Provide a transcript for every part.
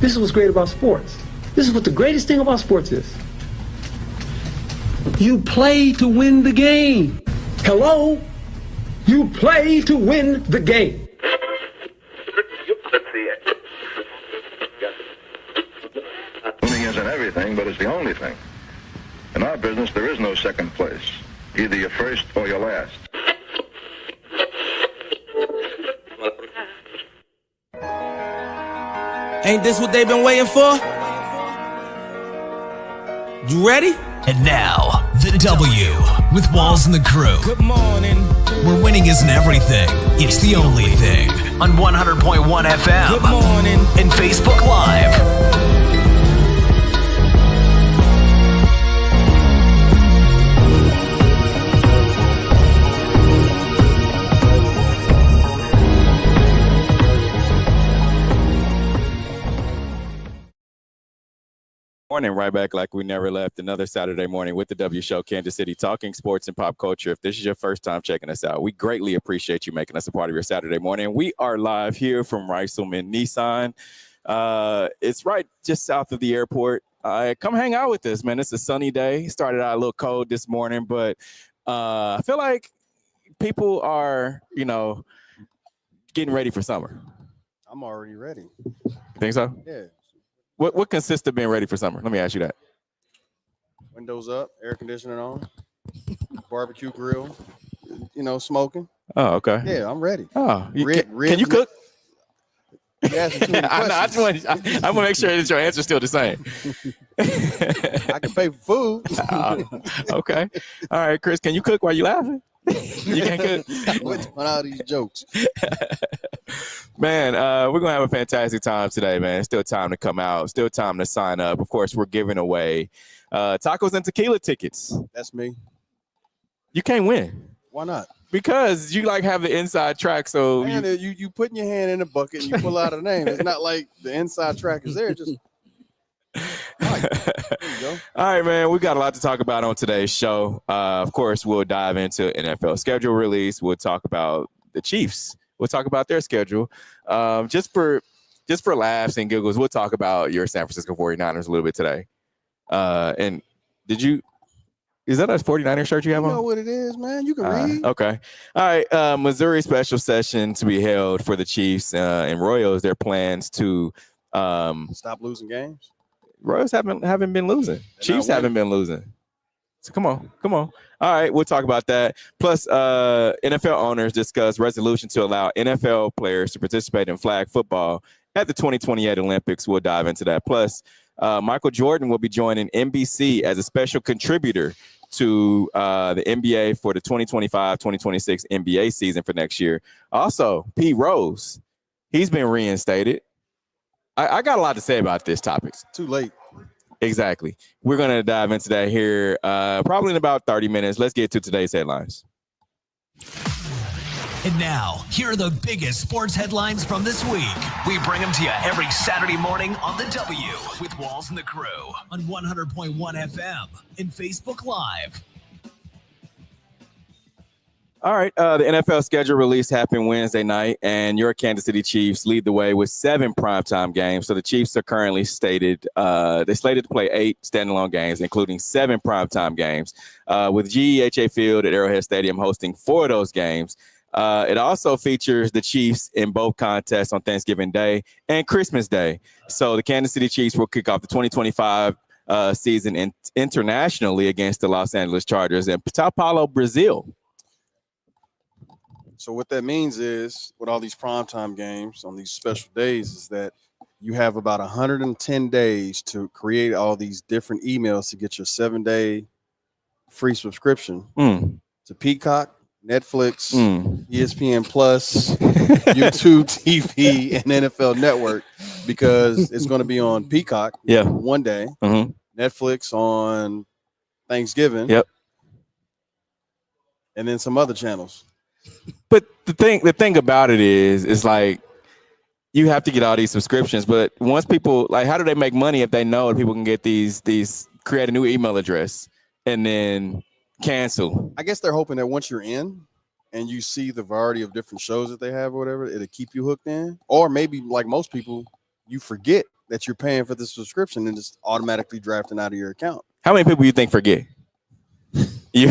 This is what's great about sports. This is what the greatest thing about sports is. You play to win the game. Hello? You play to win the game. Winning isn't everything, but it's the only thing. In our business, there is no second place. Either you're first or you're last. Ain't this what they've been waiting for? You ready? And now, the W with Walls and the Crew. Good morning. Where winning isn't everything, it's the only thing. On 100.1 FM. Good morning. And Facebook Live. Morning, right back like we never left. Another Saturday morning with the W Show, Kansas City, talking sports and pop culture. If this is your first time checking us out, we greatly appreciate you making us a part of your Saturday morning. We are live here from Reiselman Nissan. It's right just south of the airport. Come hang out with us, man. It's a sunny day. Started out a little cold this morning, but I feel like people are, getting ready for summer. I'm already ready. Think so? Yeah. What consists of being ready for summer? Let me ask you that. Windows up, air conditioning on, barbecue grill, smoking. Oh, okay. Yeah, I'm ready. Oh, can you cook? I I'm gonna make sure that your answer's still the same. I can pay for food. Okay. All right, Chris, can you cook while you laughing? You can't cook. What's on all these jokes? Man, we're going to have a fantastic time today, man. It's still time to come out. Still time to sign up. Of course, we're giving away tacos and tequila tickets. That's me. You can't win. Why not? Because you have the inside track. So Man, you putting your hand in the bucket and you pull out a name. It's not like the inside track is there. Just there you go. All right, man. We got a lot to talk about on today's show. Of course, we'll dive into NFL schedule release. We'll talk about the Chiefs. We'll talk about their schedule. Just for laughs and giggles, we'll talk about your San Francisco 49ers a little bit today. And is that a 49er shirt you have on? You know what it is, man. You can read. Okay. All right. Missouri special session to be held for the Chiefs and Royals. Their plans to stop losing games. Royals haven't been losing. Chiefs haven't been losing. So come on. All right, we'll talk about that. Plus, NFL owners discuss resolution to allow NFL players to participate in flag football at the 2028 Olympics. We'll dive into that. Plus, Michael Jordan will be joining NBC as a special contributor to the NBA for the 2025-2026 NBA season for next year. Also, Pete Rose, he's been reinstated. I got a lot to say about this topic. Too late. Exactly. We're going to dive into that here probably in about 30 minutes. Let's get to today's headlines. And now, here are the biggest sports headlines from this week. We bring them to you every Saturday morning on the W with Walls and the Crew on 100.1 FM and Facebook Live. All right, the NFL schedule release happened Wednesday night, and your Kansas City Chiefs lead the way with 7 primetime games. So the Chiefs are currently slated to play 8 standalone games, including 7 primetime games, with GEHA Field at Arrowhead Stadium hosting 4 of those games. It also features the Chiefs in both contests on Thanksgiving Day and Christmas Day. So the Kansas City Chiefs will kick off the 2025 season internationally against the Los Angeles Chargers in Sao Paulo, Brazil. So what that means is, with all these primetime games on these special days, is that you have about 110 days to create all these different emails to get your 7-day free subscription to Peacock, Netflix, ESPN Plus, YouTube TV, and NFL Network, because it's going to be on Peacock one day, Netflix on Thanksgiving, and then some other channels. But the thing about it is like you have to get all these subscriptions. But once people how do they make money if they know that people can get these create a new email address and then cancel? I guess they're hoping that once you're in and you see the variety of different shows that they have or whatever, it'll keep you hooked in. Or maybe like most people, you forget that you're paying for the subscription and just automatically drafting out of your account. How many people you think forget? You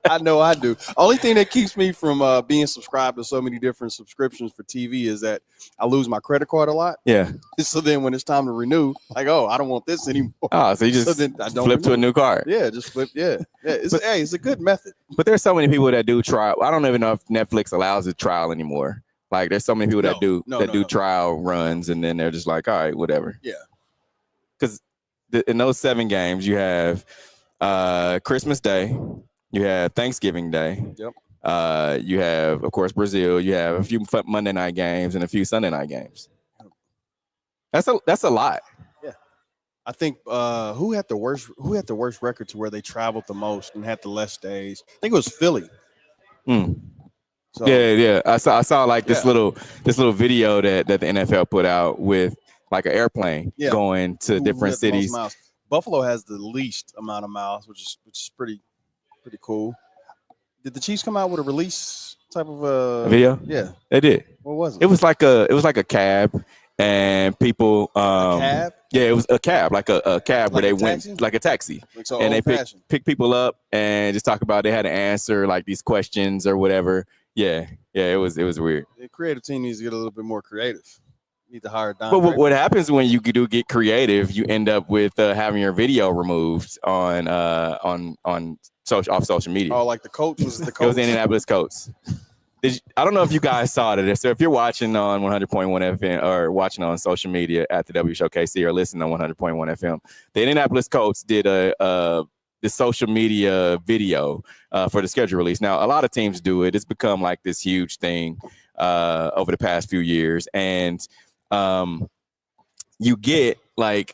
I know I do. Only thing that keeps me from being subscribed to so many different subscriptions for TV is that I lose my credit card a lot. Yeah. So then when it's time to renew, like, oh, I don't want this anymore. Oh, so you just then I don't flip to a new card. Yeah, just flip. Yeah. It's a good method. But there's so many people that do trial. I don't even know if Netflix allows a trial anymore. Like there's so many people that do trial runs, and then they're just like, all right, whatever. Yeah. Because in those 7 games, you have Christmas Day, you have Thanksgiving Day. Yep. You have, of course, Brazil. You have a few Monday night games and a few Sunday night games. That's a lot. Yeah. I think who had the worst record to where they traveled the most and had the less days? I think it was Philly. So, yeah. I saw like this little video that the NFL put out with like an airplane going to different cities. Buffalo has the least amount of miles, which is pretty cool. Did the Chiefs come out with a release type of video? Yeah, they did. What was it? It was like a cab, and people. Cab? Yeah, it was a cab, like a cab where they taxi? went like a taxi, So and they pick people up and just talk about they had to answer like these questions or whatever. Yeah, it was weird. The creative team needs to get a little bit more creative. Need to hire Don. But what happens when you do get creative? You end up with having your video removed on social media. Oh, like the coach was the coach. It was the Indianapolis Colts. I don't know if you guys saw it. So if you're watching on 100.1 FM or watching on social media at the W Show KC or listening on 100.1 FM, the Indianapolis Colts did the social media video for the schedule release. Now, a lot of teams do it. It's become like this huge thing over the past few years. And you get like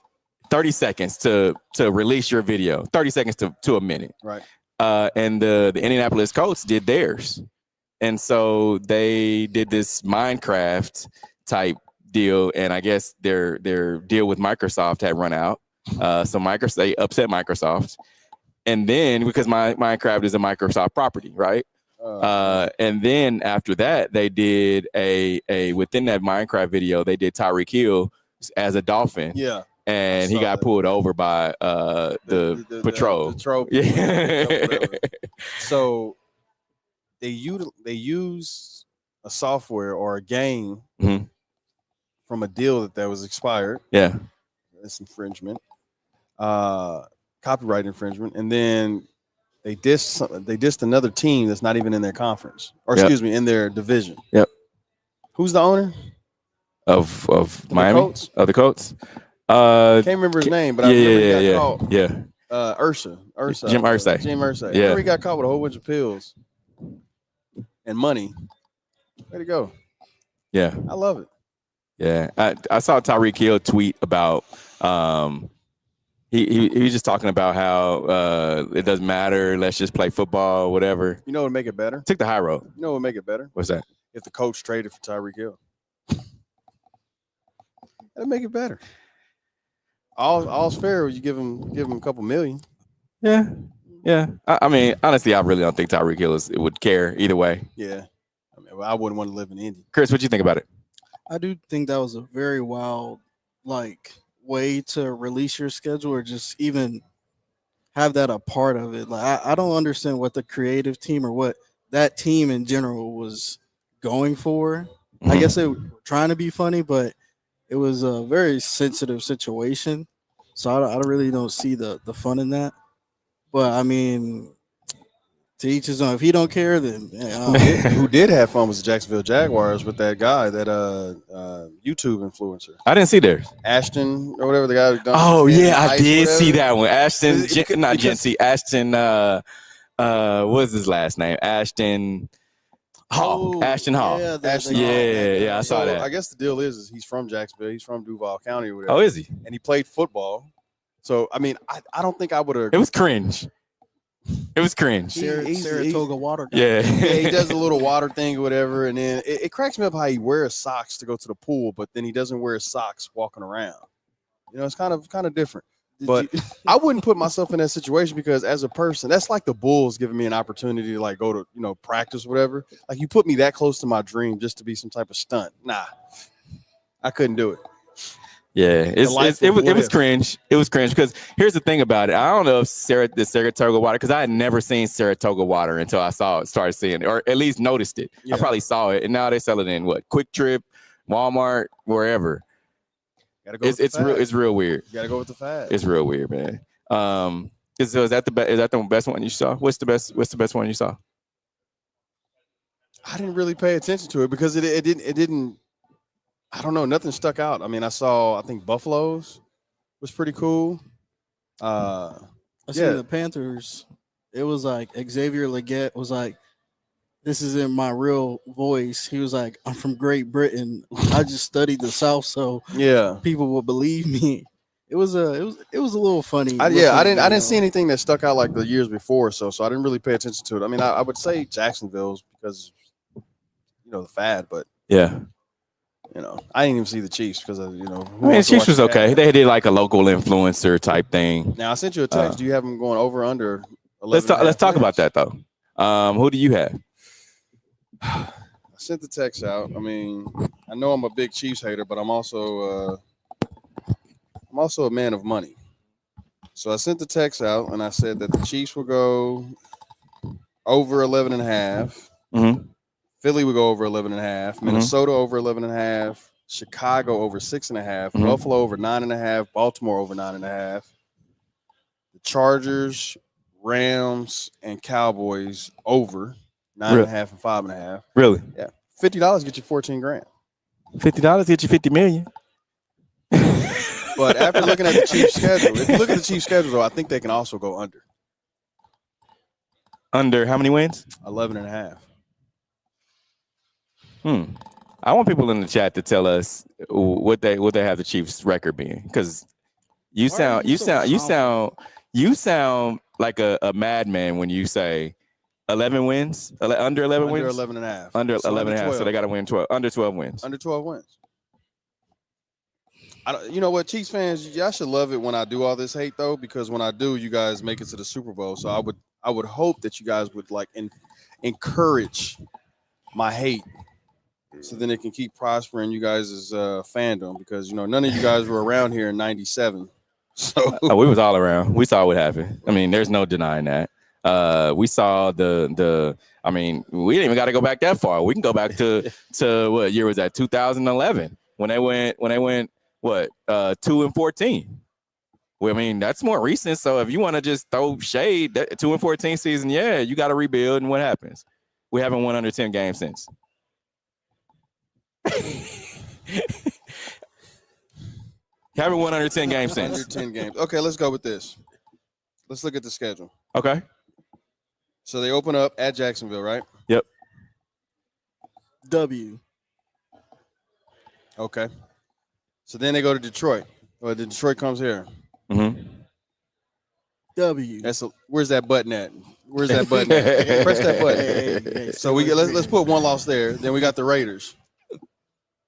30 seconds to release your video, 30 seconds to a minute. Right. And the Indianapolis Colts did theirs. And so they did this Minecraft type deal. And I guess their deal with Microsoft had run out. So they upset Microsoft. And then because Minecraft is a Microsoft property, right? And then after that, they did a within that Minecraft video, they did Tyreek Hill as a dolphin. Yeah. And he got pulled over by the patrol. The patrol. Yeah. So they use a software or a game from a deal that was expired. Yeah. That's infringement. Copyright infringement. And then they dissed another team that's not even in their conference, or excuse me, in their division. Yep. Who's the owner of Miami? Colts? Of the Colts? Can't remember his name, but I remember he got caught. Yeah. Ursa. Jim Irsay. Jim Irsay. Yeah. I remember he got caught with a whole bunch of pills and money. Way to go. Yeah. I love it. Yeah. I saw Tyreek Hill tweet about he was just talking about how it doesn't matter. Let's just play football, whatever. You know what would make it better? Took the high road. You know what would make it better? What's that? If the coach traded for Tyreek Hill. That'd make it better. All's fair. You give him a couple million. Yeah. Yeah. I mean, honestly, I really don't think Tyreek Hill would care either way. Yeah. I mean, I wouldn't want to live in Indy. Chris, what do you think about it? I do think that was a very wild, way to release your schedule or just even have that a part of it. I don't understand what the creative team or what that team in general was going for. Mm-hmm. I guess they were trying to be funny, but it was a very sensitive situation. So I really don't see the fun in that. But I mean, to each his own. If he don't care, then who did have fun was the Jacksonville Jaguars with that guy, that YouTube influencer. I didn't see theirs. Ashton or whatever the guy. Oh yeah, I did see that one. Ashton, not Jency. Ashton. What was his last name? Ashton Hall. Ashton Hall. Yeah, I saw that. I guess the deal is he's from Jacksonville. He's from Duval County or whatever. Oh, is he? And he played football. So I mean, I don't think I would have. It was cringe. It was cringe. Saratoga water guy. Yeah. He does a little water thing or whatever, and then it cracks me up how he wears socks to go to the pool, but then he doesn't wear socks walking around. You know, it's kind of different. But I wouldn't put myself in that situation because as a person, that's like the Bulls giving me an opportunity to go to practice, whatever. Like you put me that close to my dream just to be some type of stunt. Nah. I couldn't do it. Yeah, it was if. cringe. It was cringe because here's the thing about it. I don't know if the Saratoga water, because I had never seen Saratoga water until I started seeing it, or at least noticed it. Yeah. I probably saw it, and now they sell it in what, Quick Trip, Walmart, wherever. Gotta go It's real weird. You gotta go with the fad. It's real weird, man. Is that the best one you saw? What's the best one you saw? I didn't really pay attention to it because it didn't. I don't know. Nothing stuck out. I mean, I think Buffalo's was pretty cool. I seen the Panthers. It was like Xavier Legette was like, "This isn't my real voice." He was like, "I'm from Great Britain. I just studied the South, so yeah, people will believe me." It was a little funny. I didn't see anything that stuck out like the years before, so I didn't really pay attention to it. I mean, I would say Jacksonville's because the fad, but yeah. I didn't even see the Chiefs because of, I mean, Chiefs was okay. They did like a local influencer type thing. Now I sent you a text. Do you have them going over under? Let's talk about that though. Who do you have? I sent the text out. I mean, I know I'm a big Chiefs hater, but I'm also a man of money. So I sent the text out and I said that the Chiefs will go over 11.5. Mm-hmm. Philly would go over 11.5. Minnesota over 11.5. Chicago over 6.5. Buffalo over 9.5. Baltimore over 9.5. The Chargers, Rams, and Cowboys over 9.5 and 5.5. Really? Yeah. $50 get you $14,000. $50 get you $50 million. But after looking at the Chiefs schedule, if you look at the Chiefs schedule, though, I think they can also go under. Under how many wins? 11.5. I want people in the chat to tell us what they have the Chiefs record being, because you sound like a madman when you say 11 wins, under 11 wins, under 11.5, under 11.5. So they got to win 12, under 12 wins, under 12 wins. You know what, Chiefs fans, y'all should love it when I do all this hate though, because when I do, you guys make it to the Super Bowl. So I would hope that you guys would like encourage my hate, so then it can keep prospering you guys' fandom, because none of you guys were around here in '97. So we was all around. We saw what happened. I mean, there's no denying that. We saw the. I mean, we didn't even got to go back that far. We can go back to what year was that? 2011 when they went what 2-14. Well, I mean, that's more recent. So if you want to just throw shade, that 2-14 season, yeah, you got to rebuild. And what happens? We haven't won under 10 games since. Haven't won under 10 games since. Under 10 games. Okay, let's go with this. Let's look at the schedule. Okay. So they open up at Jacksonville, right? Yep. W. Okay. So then they go to Detroit. Well, Detroit comes here. Mm-hmm. W. Where's that button at? Where's that button at? Press that button. Hey, so let's put one loss there. Then we got the Raiders.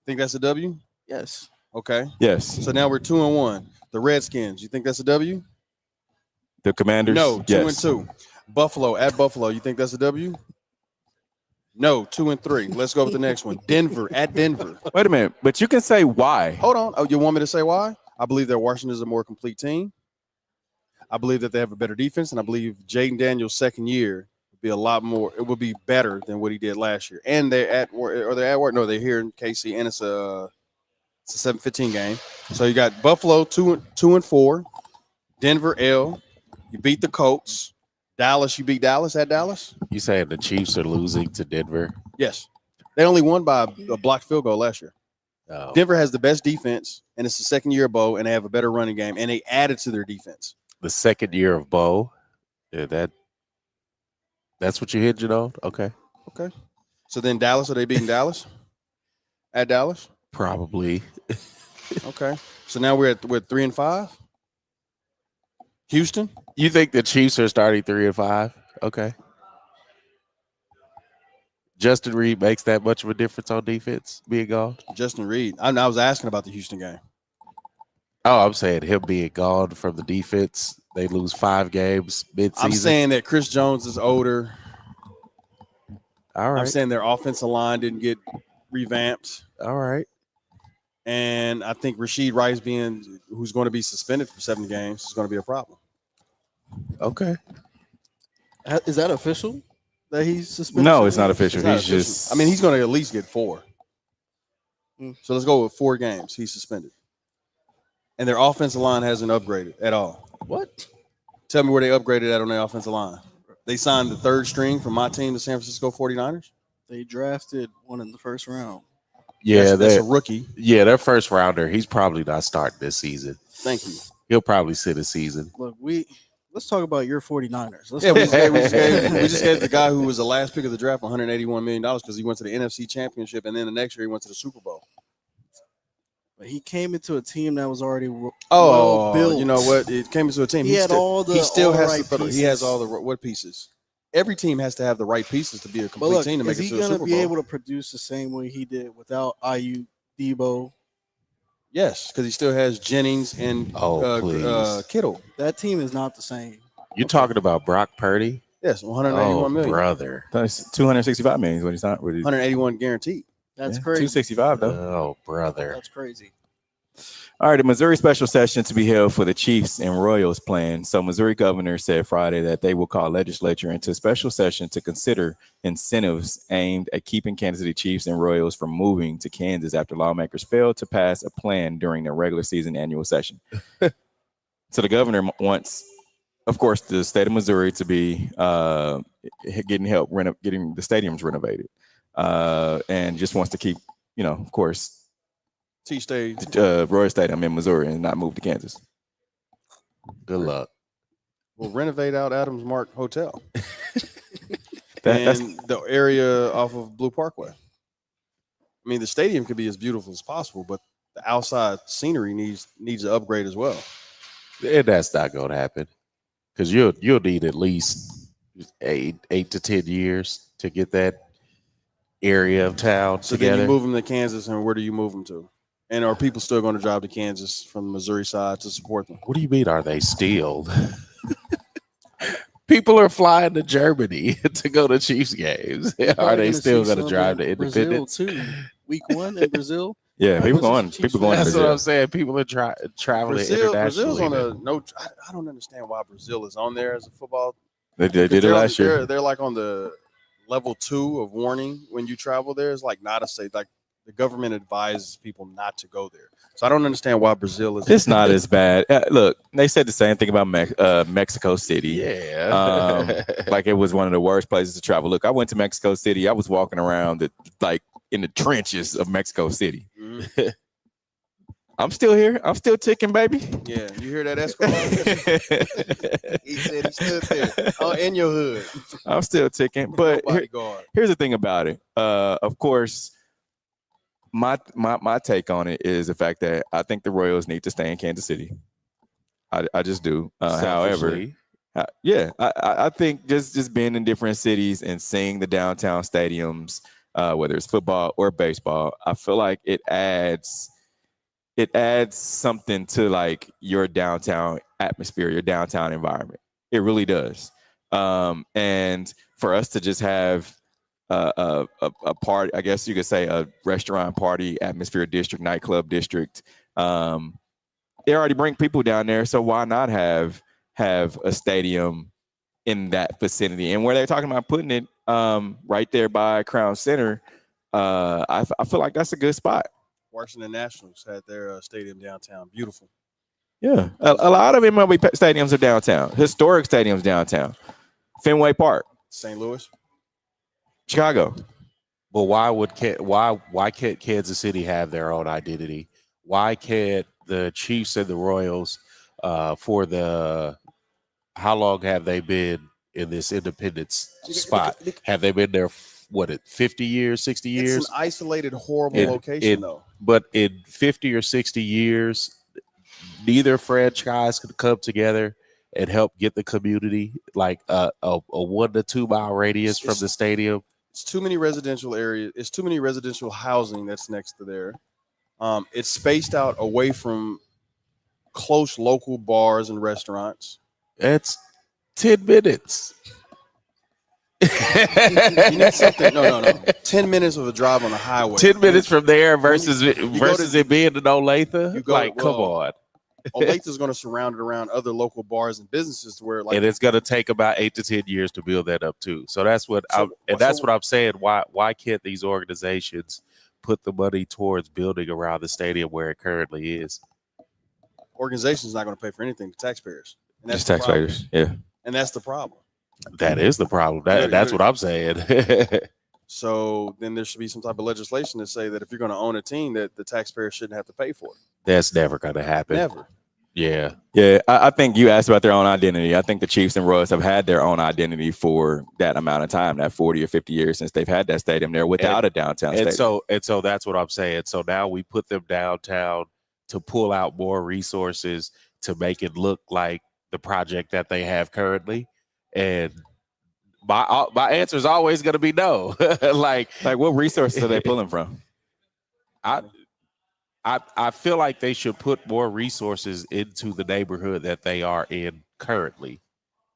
Think that's a W? Yes. Okay. Yes. So now we're 2-1. The Redskins. You think that's a W? The Commanders. No. Yes. 2-2. Buffalo at Buffalo. You think that's a W? No. 2-3. Let's go with the next one. Denver at Denver. Wait a minute, but you can say why. Hold on. Oh, you want me to say why? I believe that Washington is a more complete team. I believe that they have a better defense, and I believe Jaden Daniels' second year would be a lot more. It would be better than what he did last year. And they're at work. No, they're here in KC, and it's a 7-15 game. So you got Buffalo 2-4, Denver L. You beat the Colts. Dallas, you beat Dallas at Dallas. You saying the Chiefs are losing to Denver? Yes, they only won by a blocked field goal last year. Oh. Denver has the best defense, and it's the second year of Bo, and they have a better running game, and they added to their defense. The second year of Bo. Yeah, that's what you're hinging on? Okay. So then Dallas, are they beating Dallas? At Dallas? Probably. Okay. So now we're 3-5. Houston? You think the Chiefs are starting 3-5? Okay. Justin Reed makes that much of a difference on defense being gone? Justin Reed. I was asking about the Houston game. Oh, I'm saying him being gone from the defense. They lose 5 games mid-season. I'm saying that Chris Jones is older. All right. I'm saying their offensive line didn't get revamped. All right. And I think Rashid Rice who's going to be suspended for 7 games is going to be a problem. Okay. Is that official that he's suspended? No, it's not official. It's not He's official. just. I mean, he's going to at least get 4. Mm. So let's go with 4 games. He's suspended. And their offensive line hasn't upgraded at all. What? Tell me where they upgraded at on their offensive line. They signed the 3rd string from my team, the San Francisco 49ers. They drafted one in the first round. Yeah, that's a rookie. Yeah, their first rounder. He's probably not starting this season. Thank you. He'll probably sit a season. Look, let's talk about your 49ers. We just gave the guy who was the last pick of the draft $181 million because he went to the NFC Championship, and then the next year he went to the Super Bowl. But he came into a team that was already well built. You know what? It came into a team. He has all the what pieces? Every team has to have the right pieces to be a complete team to make it to the Super Bowl. Is he going to be able to produce the same way he did without IU, Debo? Yes, because he still has Jennings and Kittle. That team is not the same. You're talking about Brock Purdy? Yes, $181 million. Brother. That's $265 million is what he's not. $181 guaranteed. That's crazy. $265 though. Oh, brother. That's crazy. All right, the Missouri special session to be held for the Chiefs and Royals plan. So Missouri governor said Friday that they will call legislature into a special session to consider incentives aimed at keeping Kansas City Chiefs and Royals from moving to Kansas after lawmakers failed to pass a plan during their regular season annual session. So the governor wants, of course, the state of Missouri to be getting help getting the stadiums renovated, and just wants to keep, of course, Royal Stadium in Missouri and not move to Kansas. Good luck. We'll renovate out Adams Mark Hotel and the area off of Blue Parkway. I mean, the stadium could be as beautiful as possible, but the outside scenery needs an upgrade as well. And that's not going to happen because you'll need at least 8 to 10 years to get that area of town together. Then you move them to Kansas, and where do you move them to? And are people still going to drive to Kansas from the Missouri side to support them? What do you mean, are they stealed? People are flying to Germany to go to Chiefs games. Are they still going to drive to Independence? Brazil too. Week 1 in Brazil. Yeah, people going. That's to what Brazil. I'm saying. People are traveling internationally. Brazil's on I don't understand why Brazil is on there as a football. They did it last year. They're like on the level 2 of warning when you travel there. It's like not a safe. Like the government advises people not to go there. So I don't understand why Brazil is. It's not as bad. Look, they said the same thing about Mexico City. Yeah, like it was one of the worst places to travel. Look, I went to Mexico City. I was walking around in the trenches of Mexico City. Mm-hmm. I'm still here. I'm still ticking, baby. Yeah, you hear that, Escobar? He said he stood there in your hood. I'm still ticking. But here's the thing about it. Of course, my take on it is the fact that I think the Royals need to stay in Kansas City. I just do. However, I think just being in different cities and seeing the downtown stadiums, whether it's football or baseball, I feel like it adds something to like your downtown atmosphere, your downtown environment. It really does. And for us to just have a party, I guess you could say a restaurant party atmosphere district, nightclub district. They already bring people down there, so why not have a stadium in that vicinity? And where they're talking about putting it right there by Crown Center, I feel like that's a good spot. Washington Nationals had their stadium downtown. Beautiful. Yeah, a lot of MLB stadiums are downtown. Historic stadiums downtown. Fenway Park, St. Louis, Chicago. But why can't Kansas City have their own identity? Why can't the Chiefs and the Royals for the how long have they been in this independence spot? Have they been there 50 years, 60 years? It's an isolated, horrible location though. But in 50 or 60 years, neither franchise could come together and help get the community like a 1 to 2 mile radius from the stadium. It's too many residential areas. It's too many residential housing that's next to there. It's spaced out away from close local bars and restaurants. It's 10 minutes. You need something. No. 10 minutes of a drive on the highway. 10 minutes from there versus go it being in Olathe. you go- Like, come well, on. Olathe is going to surround it around other local bars and businesses to where, like, And it's going to take about 8 to 10 years to build that up too. So that's what So- I'm saying. Why can't these organizations put the money towards building around the stadium where it currently is? organization's not going to pay for anything. The taxpayers. And Just the problem. taxpayers. Yeah. And that's the problem. That is the problem. That's what I'm saying. So then there should be some type of legislation to say that if you're going to own a team, that the taxpayer shouldn't have to pay for it. That's never going to happen. Never. Yeah. Yeah, I think you asked about their own identity. I think the Chiefs and Royals have had their own identity for that amount of time, that 40 or 50 years since they've had that stadium there without a downtown stadium. And so that's what I'm saying. So now we put them downtown to pull out more resources to make it look like the project that they have currently. And my answer is always going to be no. like what resources are they pulling from? I feel like they should put more resources into the neighborhood that they are in currently,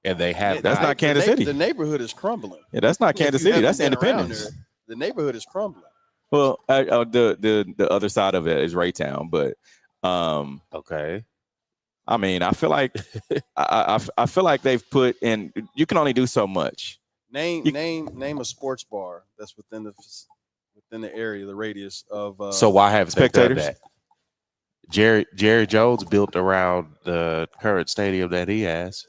and they have. That's not Kansas City. The neighborhood is crumbling. Yeah, that's not If Kansas you City. haven't That's been around Independence. there, the neighborhood is crumbling. Well, the other side of it is Raytown, but okay. I mean, I feel like I feel like they've put in. You can only do so much. Name a sports bar that's within the area, the radius of. So why haven't they done spectators? that? Jerry Jones built around the current stadium that he has.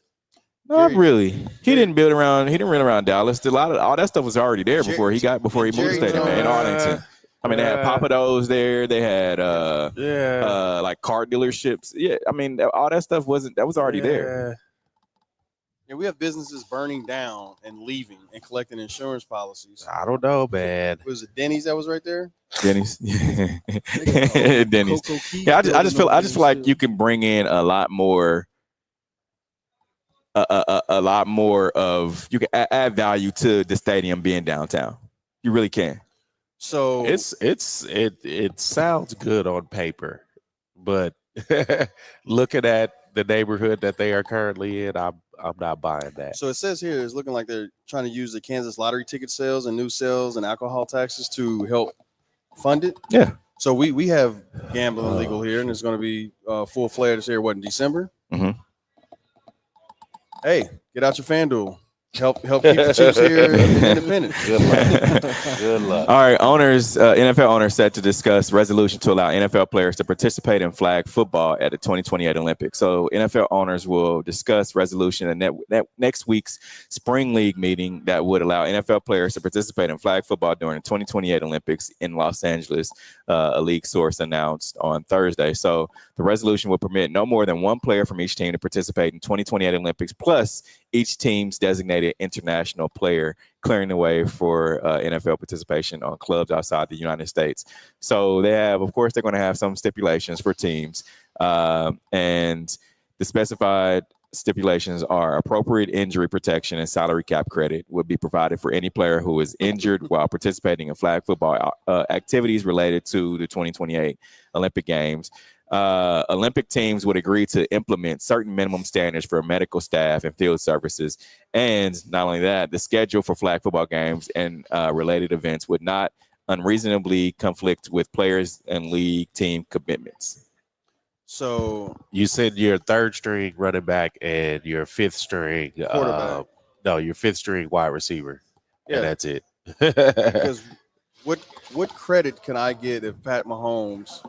Not really. He didn't build around. He didn't run around Dallas. All that stuff was already there before he moved the Jerry stadium in Arlington. I mean, they had Papados there. They had like car dealerships. Yeah, I mean, all that stuff was already there. Yeah, we have businesses burning down and leaving and collecting insurance policies. I don't know, man. Was it Denny's that was right there? Denny's. Denny's. Yeah, I just feel like you can bring in a lot more. A lot more of you can add value to the stadium being downtown. You really can. So it sounds good on paper, but looking at the neighborhood that they are currently in, I'm not buying that. So it says here it's looking like they're trying to use the Kansas lottery ticket sales and new sales and alcohol taxes to help fund it. Yeah. So we have gambling legal here, and it's going to be full fledged here. What, in December? Mm-hmm. Hey, get out your FanDuel. Help keep the Chiefs here independent. Good luck. Good luck. All right, NFL owners set to discuss resolution to allow NFL players to participate in flag football at the 2028 Olympics. So NFL owners will discuss resolution in next week's spring league meeting that would allow NFL players to participate in flag football during the 2028 Olympics in Los Angeles, a league source announced on Thursday. So the resolution will permit no more than one player from each team to participate in 2028 Olympics, plus each team's designated international player, clearing the way for NFL participation on clubs outside the United States. So they're going to have some stipulations for teams. And the specified stipulations are appropriate injury protection and salary cap credit would be provided for any player who is injured while participating in flag football activities related to the 2028 Olympic Games. Olympic teams would agree to implement certain minimum standards for medical staff and field services. And not only that, the schedule for flag football games and related events would not unreasonably conflict with players and league team commitments. So you said your third string running back and your fifth string quarterback. Your fifth string wide receiver. Yeah. And that's it. Because what credit can I get if Pat Mahomes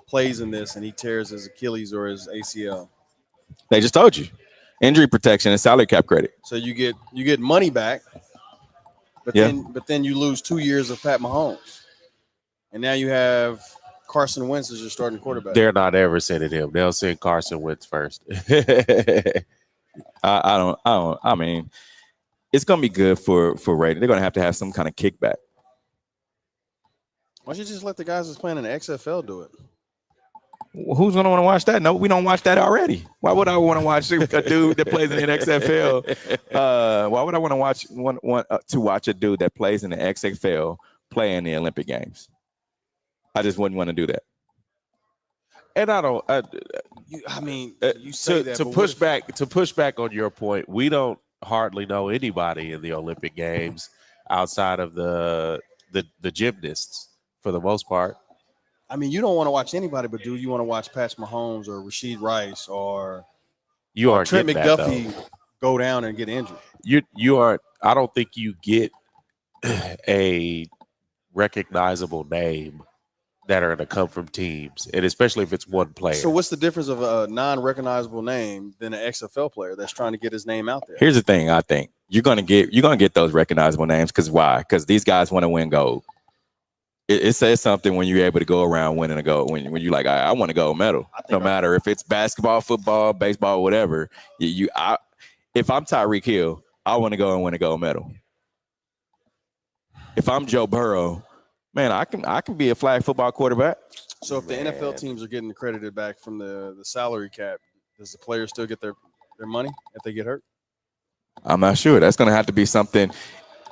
plays in this and he tears his Achilles or his ACL? They just told you. Injury protection and salary cap credit. So you get money back, but then you lose 2 years of Pat Mahomes. And now you have Carson Wentz as your starting quarterback. They're not ever sending him. They'll send Carson Wentz first. I mean, it's gonna be good for rating. They're gonna have some kind of kickback. Why don't you just let the guys that's playing in the XFL do it? Who's gonna want to watch that? No, we don't watch that already. Why would I want to watch a dude that plays in the XFL? Why would I want to watch a dude that plays in the XFL play in the Olympic Games? I just wouldn't want to do that. And I don't. You say that to push back on your point. We don't hardly know anybody in the Olympic Games outside of the the gymnasts for the most part. I mean, you don't want to watch anybody, but do you want to watch Patrick Mahomes or Rasheed Rice or You aren't Trent getting that, McDuffie though. go down and get injured? You aren't. I don't think you get a recognizable name that are going to come from teams, and especially if it's one player. So what's the difference of a non-recognizable name than an XFL player that's trying to get his name out there? Here's the thing. I think you're gonna get those recognizable names because why? Because these guys want to win gold. It says something when you're able to go around winning a gold. When you're like, I want a gold medal, no matter if it's basketball, football, baseball, whatever. If I'm Tyreek Hill, I want to go and win a gold medal. If I'm Joe Burrow, man, I can be a flag football quarterback. So if the NFL teams are getting credited back from the salary cap, does the players still get their money if they get hurt? I'm not sure. That's going to have to be something.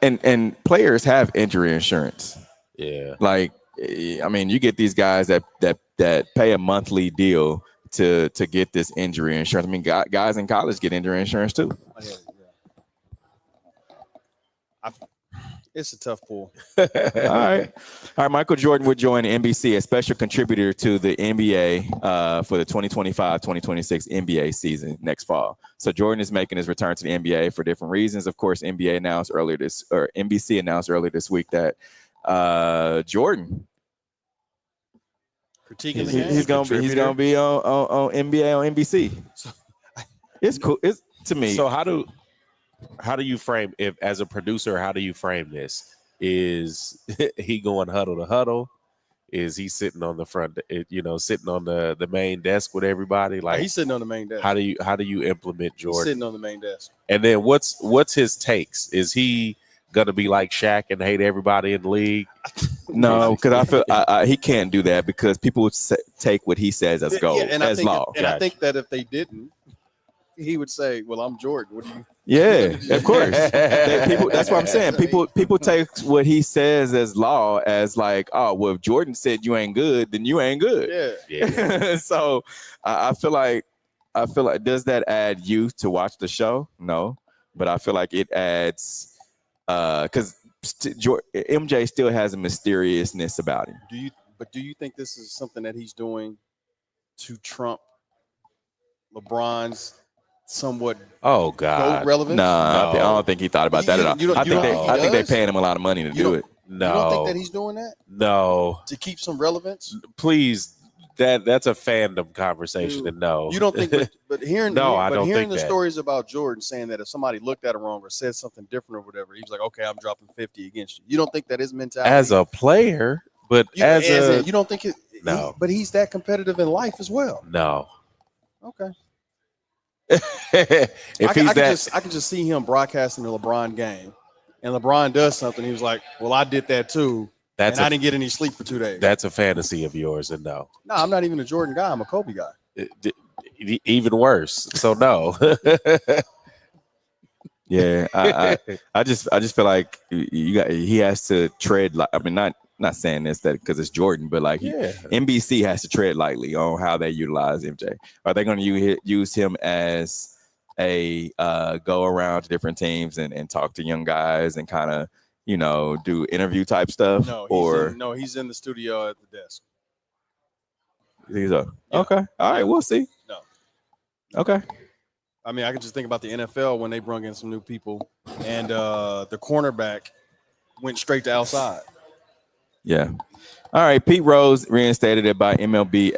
And players have injury insurance. Yeah. Like, I mean, you get these guys that pay a monthly deal to get this injury insurance. I mean, guys in college get injury insurance too. It's a tough pull. All right. Michael Jordan would join NBC, a special contributor to the NBA for the 2025-2026 NBA season next fall. So Jordan is making his return to the NBA for different reasons. Of course, NBC announced earlier this week that Jordan critiquing the game. He's gonna be on NBA on NBC. It's cool. It's to me. So how do you frame, if as a producer, how do you frame this? Is he going huddle to huddle? Is he sitting on the front, sitting on the main desk with everybody? Like, he's sitting on the main desk. How do you implement Jordan? He's sitting on the main desk. And then what's his takes? Is he gonna be like Shaq and hate everybody in the league? No, because I feel he can't do that because people would take what he says as gold, as law. And I think that if they didn't, he would say, "Well, I'm Jordan. What do you?" Yeah, of course. That's what I'm saying. People take what he says as law as like, oh, well, if Jordan said you ain't good, then you ain't good. Yeah. So I feel like does that add youth to watch the show? No, but I feel like it adds because MJ still has a mysteriousness about him. Do you think this is something that he's doing to trump LeBron's somewhat relevance? I don't think he thought about that at all. I think they're paying him a lot of money to do it. No, you don't think that he's doing that? No, to keep some relevance. Please, that's a fandom conversation. And no, you don't think? But hearing the that. stories about Jordan saying that if somebody looked at him wrong or said something different or whatever, he was like, "Okay, I'm dropping 50 against you." You don't think that his mentality as a player, but you don't think it? No, but he's that competitive in life as well. No. Okay. I can just see him broadcasting the LeBron game, and LeBron does something. He was like, "Well, I did that too, I didn't get any sleep for 2 days." That's a fantasy of yours, and no, I'm not even a Jordan guy. I'm a Kobe guy. Even worse. So no. Yeah, I just feel like he has to tread. I mean, not saying this because it's Jordan, but like NBC has to tread lightly on how they utilize MJ. Are they going to use him as a go around to different teams and talk to young guys and kind of do interview type stuff? He's in the studio at the desk. Okay, all right, we'll see. No, okay. I mean, I can just think about the NFL when they brought in some new people, and the cornerback went straight to outside. Yeah. All right. Pete Rose reinstated it by MLB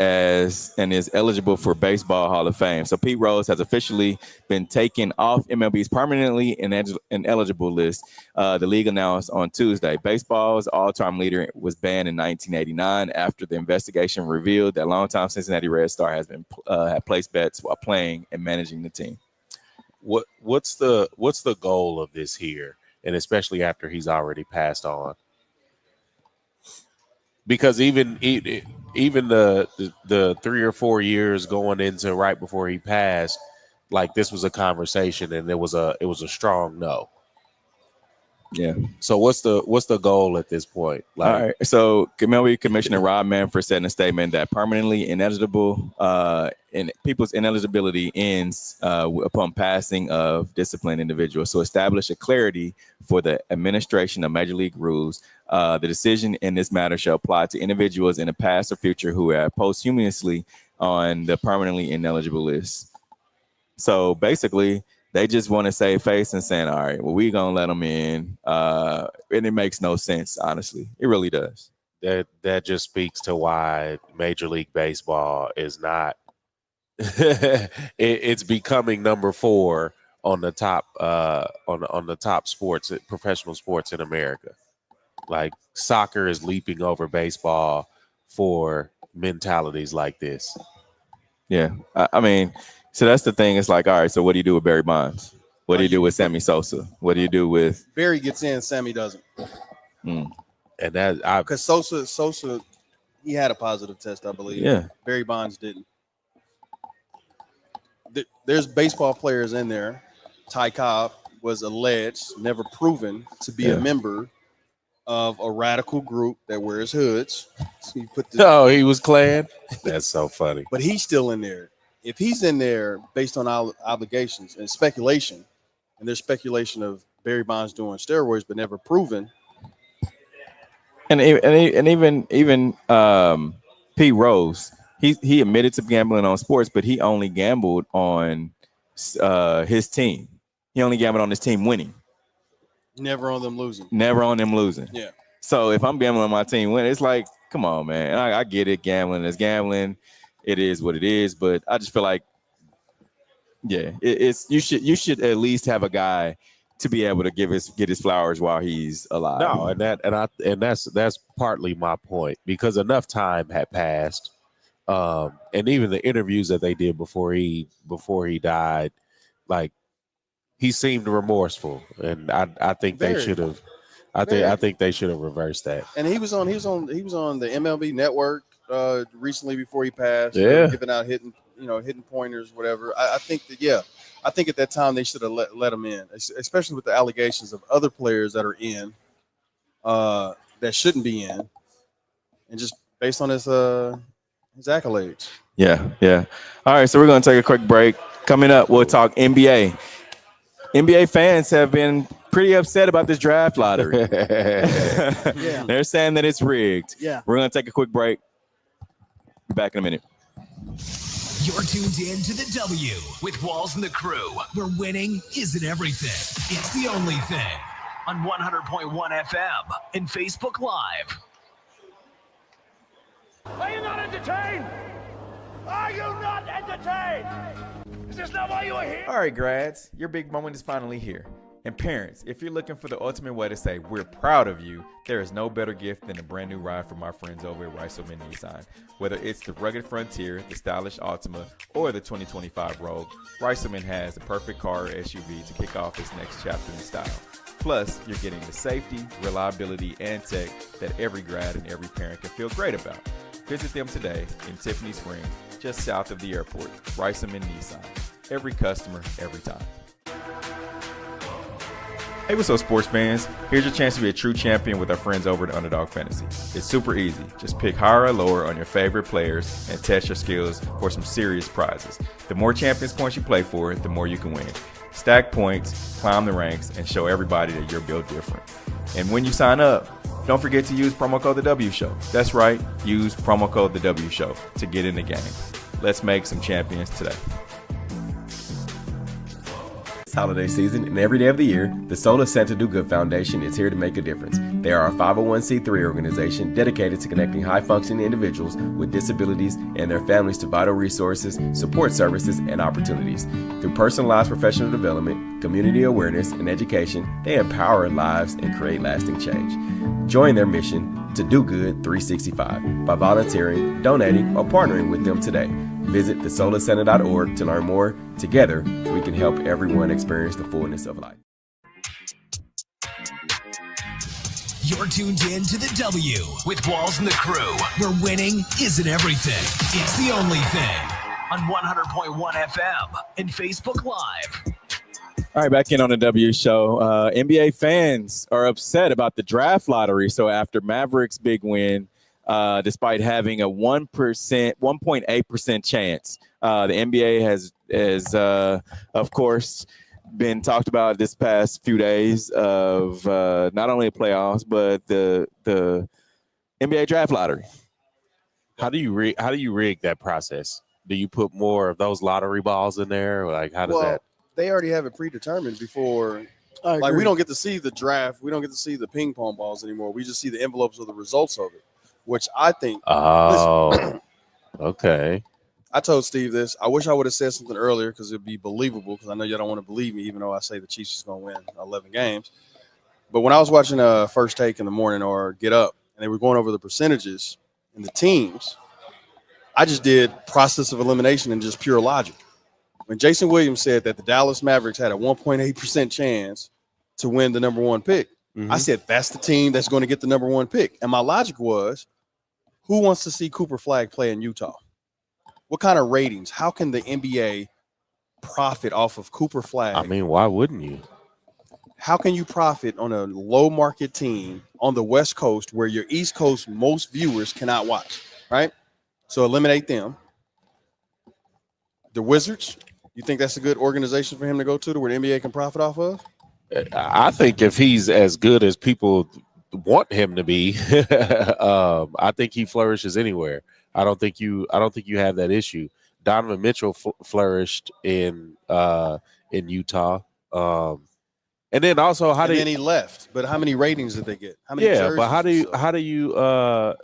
and is eligible for Baseball Hall of Fame. So Pete Rose has officially been taken off MLB's permanently ineligible list. The league announced on Tuesday. Baseball's all-time leader was banned in 1989 after the investigation revealed that longtime Cincinnati Red Star has been had placed bets while playing and managing the team. What's the goal of this here, and especially after he's already passed on? Because even the 3 or 4 years going into right before he passed, like this was a conversation and it was a strong no. Yeah. So what's the goal at this point? Like, all right. So MLB Commissioner Rob Manfred said in a statement that permanently ineligible and people's ineligibility ends upon passing of disciplined individuals. So establish a clarity for the administration of Major League rules. The decision in this matter shall apply to individuals in the past or future who are posthumously on the permanently ineligible list. So basically, they just want to save face and saying, all right, well, we're going to let them in. And it makes no sense, honestly. It really does. that just speaks to why Major League Baseball is not it's becoming number 4 on the top on the top sports, professional sports in America. Like soccer is leaping over baseball for mentalities like this. Yeah. I mean, so that's the thing. It's like, all right, so what do you do with Barry Bonds? What do you do with Sammy Sosa? What do you do with Barry gets in, Sammy doesn't. And that Because Sosa, he had a positive test, I believe. Yeah. Barry Bonds didn't. There's baseball players in there. Ty Cobb was alleged, never proven, to be a member of a radical group that wears hoods. So you put he was Klan. That's so funny. But he's still in there. If he's in there based on obligations and speculation, and there's speculation of Barry Bonds doing steroids but never proven. and even Pete Rose, he admitted to gambling on sports, but he only gambled on his team. He only gambled on his team winning. Never on them losing. Never on them losing. Yeah. So if I'm gambling on my team winning, it's like, come on, man. I get it. Gambling is gambling. It is what it is. But I just feel like, yeah, you should at least have a guy to be able to get his flowers while he's alive. No, and that's partly my point, because enough time had passed. And even the interviews that they did before he died, like, he seemed remorseful, and I think they should have. I think they should have reversed that. And he was on the MLB Network recently before he passed. Yeah, giving out hitting pointers, whatever. I think at that time they should have let him in, especially with the allegations of other players that are in that shouldn't be in, and just based on his accolades. Yeah. All right, so we're gonna take a quick break. Coming up, we'll talk NBA. NBA fans have been pretty upset about this draft lottery. Yeah. They're saying that it's rigged. Yeah. We're going to take a quick break. Be back in a minute. You're tuned in to the W with Walls and the Crew, where winning isn't everything. It's the only thing. On 100.1 FM and Facebook Live. Are you not entertained? Are you not entertained? Is this not why you are here? All right, grads, your big moment is finally here. And parents, if you're looking for the ultimate way to say we're proud of you, there is no better gift than a brand new ride from our friends over at Reiselman Nissan. Whether it's the rugged Frontier, the stylish Altima, or the 2025 Rogue, Reiselman has the perfect car or SUV to kick off its next chapter in style. Plus, you're getting the safety, reliability, and tech that every grad and every parent can feel great about. Visit them today in Tiffany Springs, just south of the airport. Reiselman Nissan. Every customer, every time. Hey, what's up, sports fans? Here's your chance to be a true champion with our friends over at Underdog Fantasy. It's super easy. Just pick higher or lower on your favorite players and test your skills for some serious prizes. The more champions points you play for, the more you can win. Stack points, climb the ranks, and show everybody that you're built different. And when you sign up, don't forget to use promo code The W Show. That's right, use promo code The W Show to get in the game. Let's make some champions today. This holiday season and every day of the year, the Sola Santa Do Good Foundation is here to make a difference. They are a 501c3 organization dedicated to connecting high-functioning individuals with disabilities and their families to vital resources, support services, and opportunities. Through personalized professional development, community awareness, and education, they empower lives and create lasting change. Join their mission to do good 365 by volunteering, donating, or partnering with them today. Visit thesolacenter.org to learn more. Together, we can help everyone experience the fullness of life. You're tuned in to the W with Walls and the Crew, where winning isn't everything. It's the only thing. On 100.1 FM and Facebook Live. All right, back in on the W show. NBA fans are upset about the draft lottery. So after Mavericks' big win, despite having a 1.8% chance, the NBA has of course, been talked about this past few days of not only the playoffs but the NBA draft lottery. How do you rig that process? Do you put more of those lottery balls in there? Like, how does that? They already have it predetermined before. Like, we don't get to see the draft. We don't get to see the ping pong balls anymore. We just see the envelopes of the results of it, which I think. Oh, okay. I told Steve this. I wish I would have said something earlier because it'd be believable. Because I know y'all don't want to believe me, even though I say the Chiefs is going to win 11 games. But when I was watching First Take in the morning or Get Up, and they were going over the percentages and the teams, I just did process of elimination and just pure logic. When Jason Williams said that the Dallas Mavericks had a 1.8% chance to win the number one pick, I said that's the team that's going to get the number one pick. And my logic was, who wants to see Cooper Flag play in Utah? What kind of ratings? How can the NBA profit off of Cooper Flag? I mean, why wouldn't you? How can you profit on a low market team on the West Coast where your East Coast most viewers cannot watch, right? So eliminate them. The Wizards, you think that's a good organization for him to go to where the NBA can profit off of? I think if he's as good as people want him to be, I think he flourishes anywhere. I don't think you have that issue. Donovan Mitchell flourished in Utah. And then also then he left. But how many ratings did they get? How many jerseys but how do you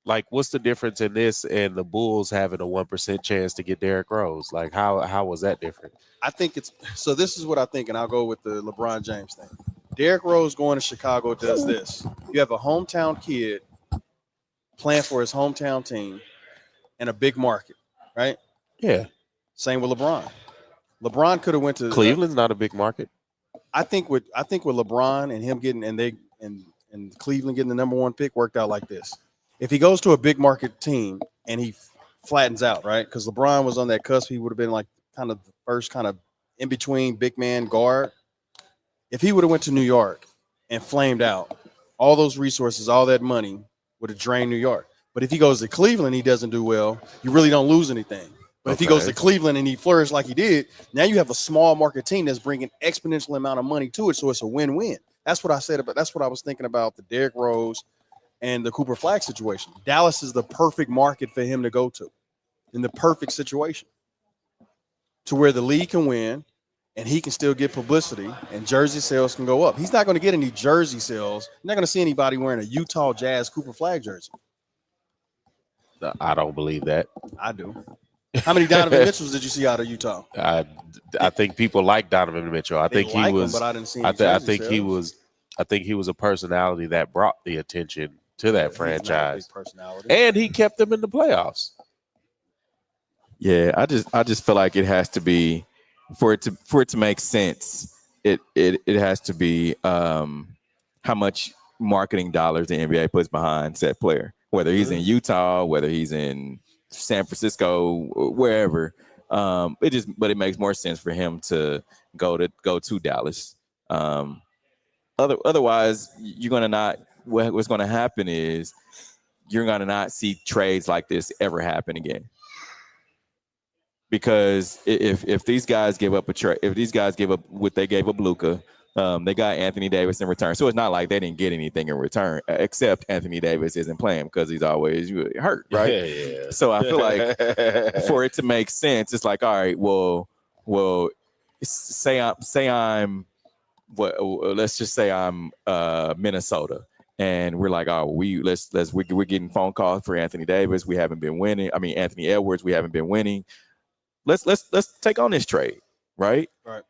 like, what's the difference in this and the Bulls having a 1% chance to get Derrick Rose? Like, how was that different? I think it's so. This is what I think, and I'll go with the LeBron James thing. Derrick Rose going to Chicago does this. You have a hometown kid playing for his hometown team in a big market, right? Yeah. Same with LeBron. LeBron could have went to Cleveland's not a big market. I think with LeBron and him getting and Cleveland getting the number one pick worked out like this. If he goes to a big market team and he flattens out, right? Because LeBron was on that cusp, he would have been like kind of the first kind of in between big man guard. If he would have went to New York and flamed out, all those resources, all that money would have drained New York. But if he goes to Cleveland, he doesn't do well. You really don't lose anything. But if he goes to Cleveland and he flourishes like he did, now you have a small market team that's bringing exponential amount of money to it. So it's a win-win. That's what I said about. That's what I was thinking about the Derrick Rose and the Cooper Flag situation. Dallas is the perfect market for him to go to, in the perfect situation, to where the league can win and he can still get publicity and jersey sales can go up. He's not going to get any jersey sales. You're not going to see anybody wearing a Utah Jazz Cooper Flag jersey. I don't believe that. I do. How many Donovan Mitchells did you see out of Utah? I think people like Donovan Mitchell. I think he was. But I didn't see. I think he was. I think he was a personality that brought the attention to that franchise, and he kept them in the playoffs. Yeah, I just feel like it has to be for it to make sense. It has to be how much marketing dollars the NBA puts behind said player, whether he's in Utah, whether he's in San Francisco, wherever. But it makes more sense for him to go to Dallas. Otherwise, you're gonna not. What's going to happen is you're going to not see trades like this ever happen again. Because if these guys give up what they gave up Luka, they got Anthony Davis in return. So it's not like they didn't get anything in return, except Anthony Davis isn't playing because he's always hurt, right? Yeah. So I feel like for it to make sense, it's like, all right, well, let's just say I'm Minnesota. And we're like, oh, we're getting phone calls for Anthony Davis. We haven't been winning. I mean, Anthony Edwards, we haven't been winning. Let's take on this trade, right? Right.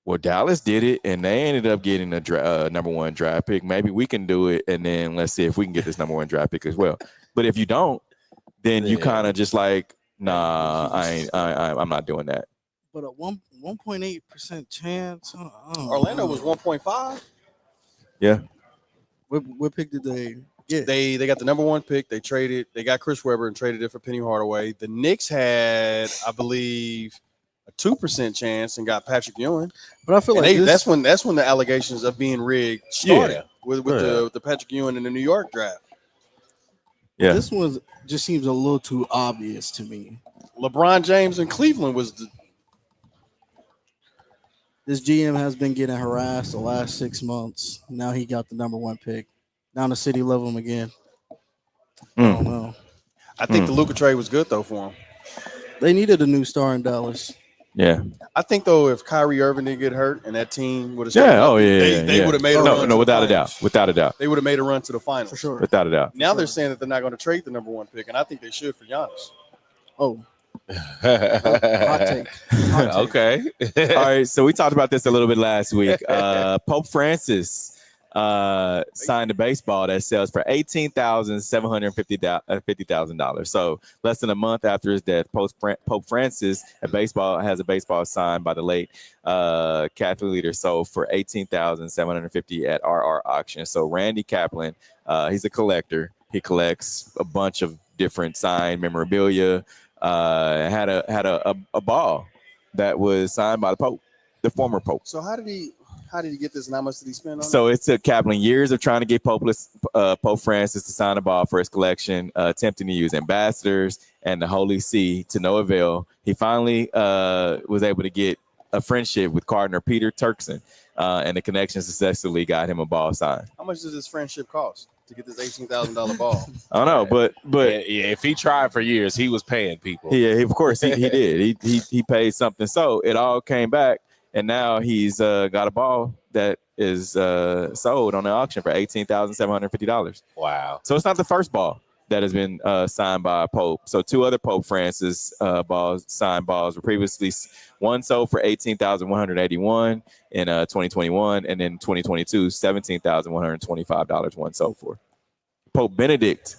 Well, Dallas did it, and they ended up getting a number one draft pick. Maybe we can do it, and then let's see if we can get this number one draft pick as well. But if you don't, then you kind of just like, nah, I'm not doing that. But a 1.8% chance. Orlando was 1.5. Yeah. What pick did they get? They got the number one pick. They got Chris Webber and traded it for Penny Hardaway. The Knicks had, I believe, a 2% chance and got Patrick Ewing. But I feel like that's when the allegations of being rigged started with the Patrick Ewing in the New York draft. Yeah, this one just seems a little too obvious to me. LeBron James in Cleveland was this GM has been getting harassed the last 6 months. Now he got the number 1 pick. Now the city love him again. I don't know. I think the Luka trade was good though for him. They needed a new star in Dallas. Yeah. I think though, if Kyrie Irving didn't get hurt and that team would have, they would have made a run. No, without a doubt. They would have made a run to the finals for sure. Without a doubt. Now they're saying that they're not going to trade the number 1 pick, and I think they should for Giannis. Oh, hot take. Okay. All right. So we talked about this a little bit last week. Pope Francis signed a baseball that sells for $18,750,000. So less than a month after his death, Pope Francis has a baseball signed by the late Catholic leader, sold for $18,750 at RR auction. So Randy Kaplan, he's a collector. He collects a bunch of different signed memorabilia. Had a ball that was signed by the Pope, the former Pope. So how did he get this and how much did he spend on it? So it took Kaplan years of trying to get Pope Francis to sign a ball for his collection, attempting to use ambassadors and the Holy See to no avail. He finally was able to get a friendship with Cardinal Peter Turkson, and the connection successfully got him a ball signed. How much does this friendship cost to get this $18,000 ball? I don't know, but yeah, if he tried for years, he was paying people. Yeah, of course he did. He paid something. So it all came back. And now he's got a ball that is sold on the auction for $18,750. Wow. So it's not the first ball that has been signed by a Pope. So 2 other Pope Francis signed balls were previously, one sold for $18,181 in 2021, and in 2022, $17,125 one sold for. Pope Benedict,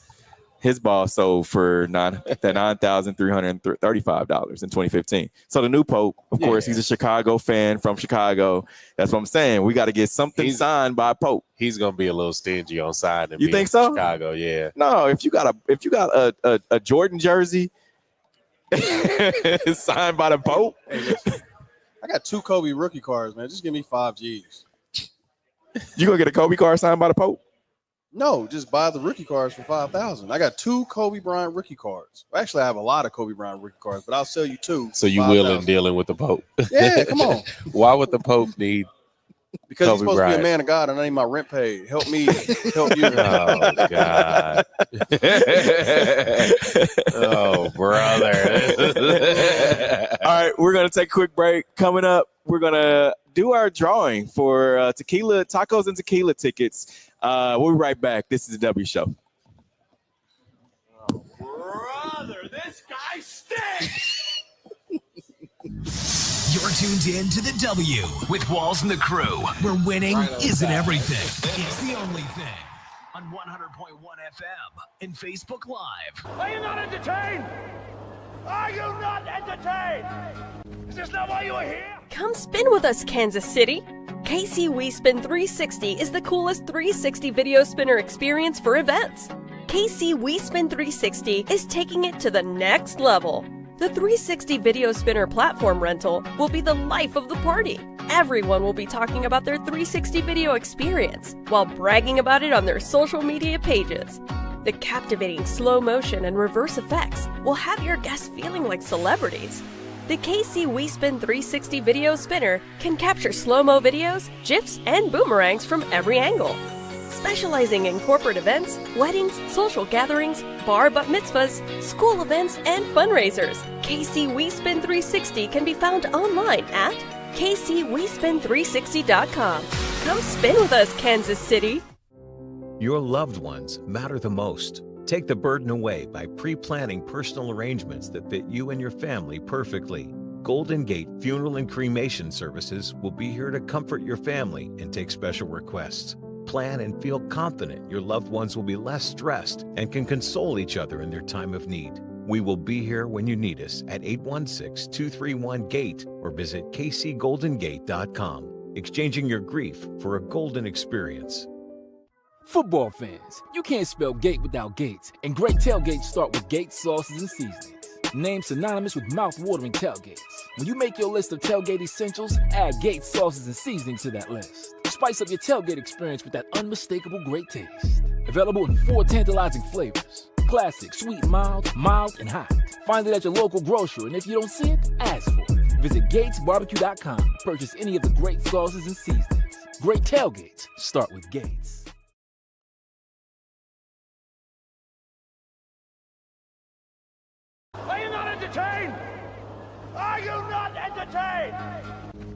his ball sold for $9,335 in 2015. So the new Pope, of course, he's a Chicago fan from Chicago. That's what I'm saying. We got to get something signed by Pope. He's gonna be a little stingy on signing. You think so? Chicago, yeah. No, if you got a Jordan jersey signed by the Pope. Hey, listen, I got 2 Kobe rookie cards, man. Just give me 5 G's. You gonna get a Kobe card signed by the Pope? No, just buy the rookie cards for $5,000. I got 2 Kobe Bryant rookie cards. Well, actually, I have a lot of Kobe Bryant rookie cards, but I'll sell you 2. So you willing dealing with the Pope? Yeah, come on. Why would the Pope need? Because Kobe he's supposed Bryant to be a man of God, and I need my rent paid. Help me, help you. Oh God! Oh brother! All right, we're gonna take a quick break. Coming up, we're gonna do our drawing for tequila tacos and tequila tickets. We'll be right back. This is the W Show. Oh, brother, this guy stinks. You're tuned in to the W with Walls and the Crew, where winning isn't everything. It's the only thing. On 100.1 FM and Facebook Live. Are you not entertained? Are you not entertained? Is this not why you are here? Come spin with us, Kansas City. KC WeSpin 360 is the coolest 360 video spinner experience for events. KC WeSpin 360 is taking it to the next level. The 360 video spinner platform rental will be the life of the party. Everyone will be talking about their 360 video experience while bragging about it on their social media pages. The captivating slow motion and reverse effects will have your guests feeling like celebrities. The KC WeSpin 360 video spinner can capture slow-mo videos, GIFs, and boomerangs from every angle. Specializing in corporate events, weddings, social gatherings, bar bat mitzvahs, school events, and fundraisers, KC WeSpin 360 can be found online at kcwespin360.com. Come spin with us, Kansas City. Your loved ones matter the most. Take the burden away by pre-planning personal arrangements that fit you and your family perfectly. Golden Gate Funeral and Cremation Services will be here to comfort your family and take special requests. Plan and feel confident your loved ones will be less stressed and can console each other in their time of need. We will be here when you need us at 816-231-GATE or visit kcgoldengate.com, exchanging your grief for a golden experience. Football fans, you can't spell gate without Gates, and great tailgates start with Gates sauces and seasonings. named synonymous with mouth-watering tailgates. When you make your list of tailgate essentials, add Gates sauces and seasoning to that list. Spice up your tailgate experience with that unmistakable great taste. Available in 4 tantalizing flavors. Classic, sweet, mild, and hot. Find it at your local grocer, and if you don't see it, ask for it. Visit GatesBarbecue.com. Purchase any of the great sauces and seasonings. Great tailgates start with Gates. Are you not entertained? Are you not entertained?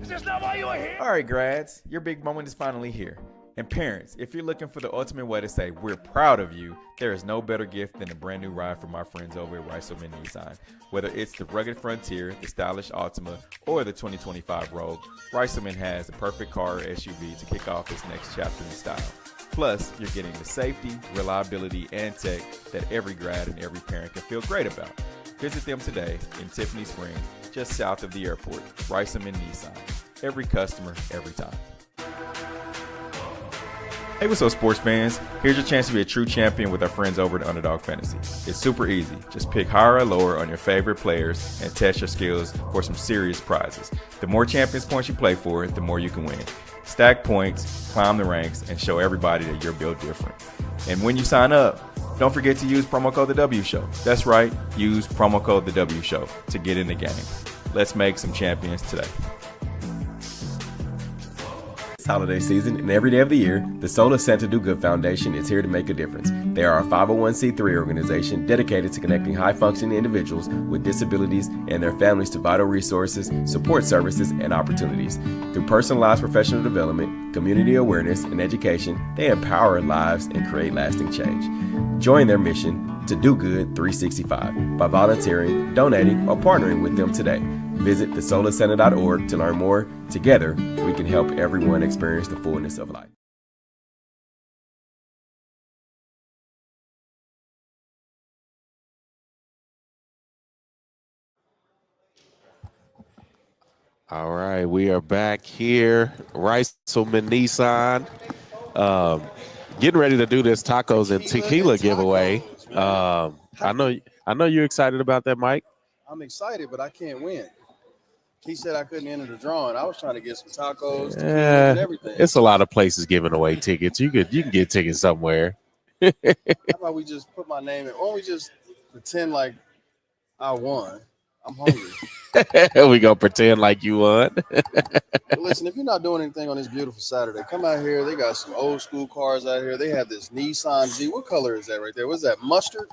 Is this not why you are here? All right, grads, your big moment is finally here. And parents, if you're looking for the ultimate way to say we're proud of you, there is no better gift than a brand new ride from our friends over at Reiselman Nissan. Whether it's the rugged Frontier, the stylish Altima, or the 2025 Rogue, Reiselman has the perfect car or SUV to kick off its next chapter in style. Plus, you're getting the safety, reliability, and tech that every grad and every parent can feel great about. Visit them today in Tiffany Springs, just south of the airport. Reiselman Nissan. Every customer, every time. Hey, what's up, sports fans? Here's your chance to be a true champion with our friends over at Underdog Fantasy. It's super easy. Just pick higher or lower on your favorite players and test your skills for some serious prizes. The more champions points you play for, the more you can win. Stack points, climb the ranks, and show everybody that you're built different. And when you sign up, don't forget to use promo code The W Show. That's right, use promo code The W Show to get in the game. Let's make some champions today. Holiday season and every day of the year, the Sola Santa Do Good Foundation is here to make a difference. They are a 501c3 organization dedicated to connecting high-functioning individuals with disabilities and their families to vital resources, support services, and opportunities. Through personalized professional development, community awareness, and education, they empower lives and create lasting change. Join their mission to do good 365 by volunteering, donating, or partnering with them today. Visit thesolacenter.org to learn more. Together, we can help everyone experience the fullness of life. All right, we are back here. Reiselman Nissan. Getting ready to do this tacos and tequila giveaway. I know you're excited about that, Mike. I'm excited, but I can't win. He said I couldn't enter the drawing. I was trying to get some tacos, tequila, and everything. It's a lot of places giving away tickets. You can get tickets somewhere. How about we just put my name in? Or we just pretend like I won. I'm hungry. We gonna pretend like you won. Listen, if you're not doing anything on this beautiful Saturday, come out here. They got some old school cars out here. They have this Nissan Z. What color is that right there? What's that, mustard?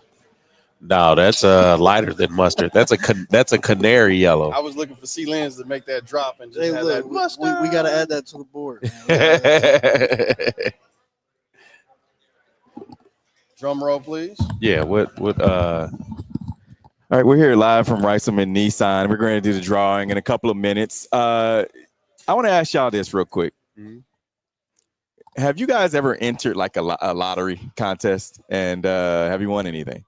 No, that's lighter than mustard. That's a canary yellow. I was looking for C-Lens to make that drop and just have that mustard. We got to add that to the board. Drum roll, please. Yeah, what All right, we're here live from Reiselman Nissan. We're going to do the drawing in a couple of minutes. I want to ask y'all this real quick. Mm-hmm. Have you guys ever entered like a lottery contest, and have you won anything?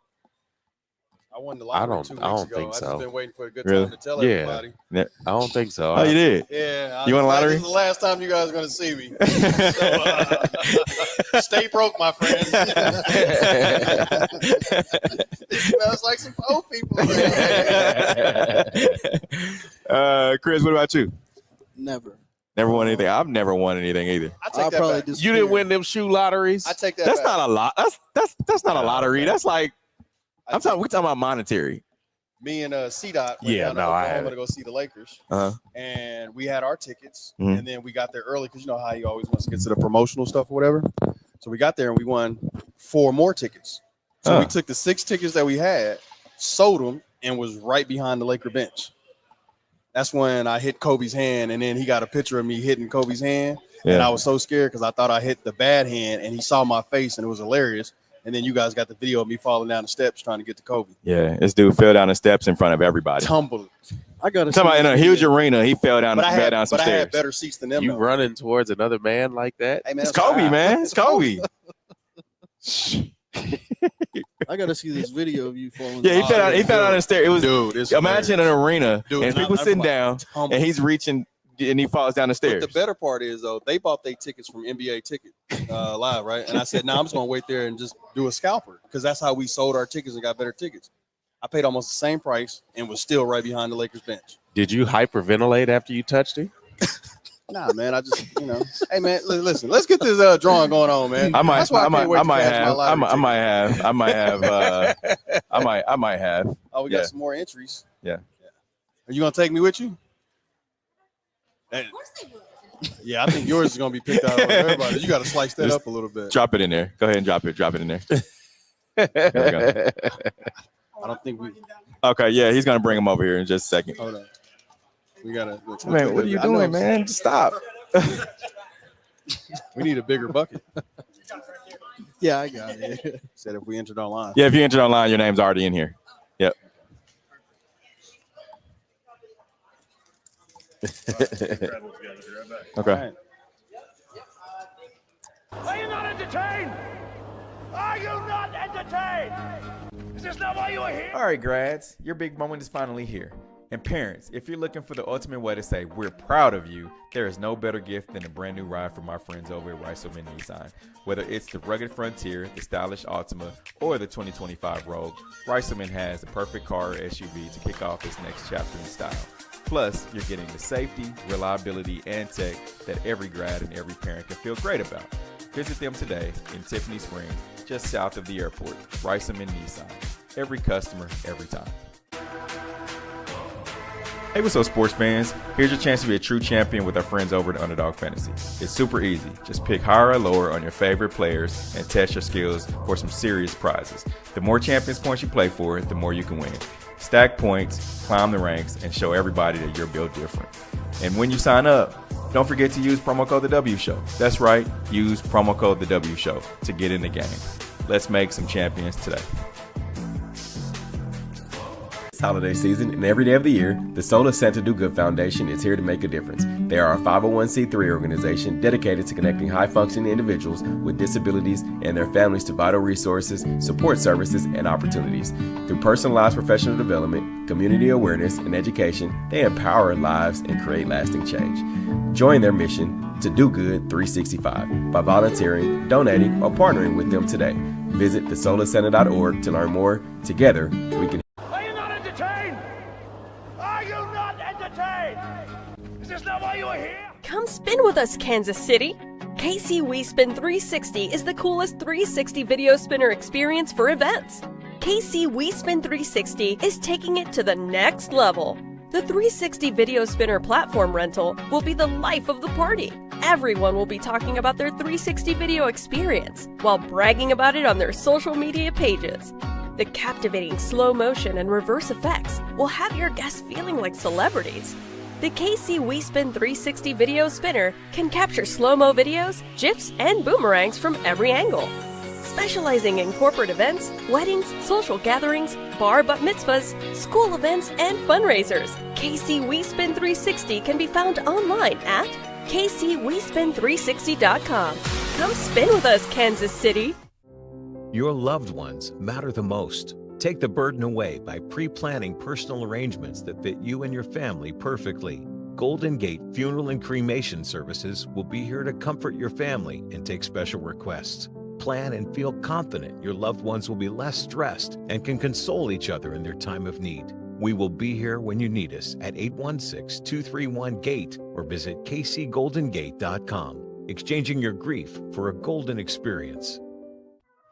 I won the lottery 2 weeks ago. think I so. just been waiting for a good Really? time to tell everybody. I don't think so. Oh, you did? Yeah. You won a lottery? This is the last time you guys are going to see me. So, stay broke, my friend. It smells like some old people. Chris, what about you? Never. Never won anything. I've never won anything either. I take that probably back. You didn't win them shoe lotteries? I take that That's back. not a lot. That's not a lottery. That's like we're talking about monetary. Me and C-Dot went Yeah, down to no, I Oklahoma haven't. to go see the Lakers. Uh-huh. And we had our tickets. Mhm. And then we got there early because you know how he always wants to get to the promotional stuff or whatever. So we got there and we won 4 more tickets. So we took the 6 tickets that we had, sold them, and was right behind the Laker bench. That's when I hit Kobe's hand, and then he got a picture of me hitting Kobe's hand. Yeah. And I was so scared because I thought I hit the bad hand, and he saw my face, and it was hilarious. And then you guys got the video of me falling down the steps trying to get to Kobe. Yeah, this dude fell down the steps in front of everybody. Tumbled. I got to Talking about in a huge arena, he fell down, But I fell down some I stairs. had better seats than them. You though. running towards another man like that? Hey, man, It's that's Kobe, right. man. It's Kobe. I got to see this video of you falling. Yeah, he fell down. He fell down the stairs. It was Dude, it's imagine an arena Dude, and people I'm sitting like, down, tumbled. and he's reaching, and he falls down the But stairs. the better part is, though, they bought their tickets from NBA Ticket Live, right? And I said, I'm just going to wait there and just do a scalper because that's how we sold our tickets and got better tickets. I paid almost the same price and was still right behind the Lakers bench. Did you hyperventilate after you touched him? Nah, man. I just, hey, man, listen. Let's get this drawing going on, man. I might That's why I can't wait to cash my lottery I might have. Oh, we got some more entries. Yeah. Are you gonna take me with you? Of course they will. Yeah, I think yours is gonna be picked out over everybody. You got to slice that up a little bit. Drop it in there. Go ahead and drop it in there. There we go. I don't think we. Okay, yeah, he's gonna bring him over here in just a second. Hold on. We gotta. Man, what are you doing, man? Just stop. We need a bigger bucket. Yeah, I got it. Said if we entered online. Yeah, if you entered online, your name's already in here. Yep. Okay. Are you not entertained? Are you not entertained? Is this not why you are here? All right, grads, your big moment is finally here. And parents, if you're looking for the ultimate way to say we're proud of you, there is no better gift than a brand new ride from our friends over at Reiselman Nissan. Whether it's the rugged Frontier, the stylish Altima, or the 2025 Rogue, Reiselman has the perfect car or SUV to kick off its next chapter in style. Plus, you're getting the safety, reliability, and tech that every grad and every parent can feel great about. Visit them today in Tiffany Springs, just south of the airport. Reiselman Nissan. Every customer, every time. Hey, what's up, sports fans? Here's your chance to be a true champion with our friends over at Underdog Fantasy. It's super easy. Just pick higher or lower on your favorite players and test your skills for some serious prizes. The more Champions points you play for, the more you can win. Stack points, climb the ranks, and show everybody that you're built different. And when you sign up, don't forget to use promo code The W Show. That's right, use promo code The W Show to get in the game. Let's make some champions today. This holiday season and every day of the year, the Sola Santa Do Good Foundation is here to make a difference. They are a 501c3 organization dedicated to connecting high-functioning individuals with disabilities and their families to vital resources, support services, and opportunities. Through personalized professional development, community awareness, and education, they empower lives and create lasting change. Join their mission to do good 365 by volunteering, donating, or partnering with them today. Visit thesolacenter.org to learn more. Together, we can. Are you not entertained? Are you not entertained? Is this not why you are here? Come spin with us, Kansas City. KC WeSpin 360 is the coolest 360 video spinner experience for events. KC WeSpin 360 is taking it to the next level. The 360 video spinner platform rental will be the life of the party. Everyone will be talking about their 360 video experience while bragging about it on their social media pages. The captivating slow motion and reverse effects will have your guests feeling like celebrities. The KC WeSpin 360 video spinner can capture slow-mo videos, GIFs, and boomerangs from every angle. Specializing in corporate events, weddings, social gatherings, bar bat mitzvahs, school events, and fundraisers, KC WeSpin 360 can be found online at kcwespin360.com. Come spin with us, Kansas City. Your loved ones matter the most. Take the burden away by pre-planning personal arrangements that fit you and your family perfectly. Golden Gate Funeral and Cremation Services will be here to comfort your family and take special requests. Plan and feel confident your loved ones will be less stressed and can console each other in their time of need. We will be here when you need us at 816-231-GATE or visit kcgoldengate.com, exchanging your grief for a golden experience.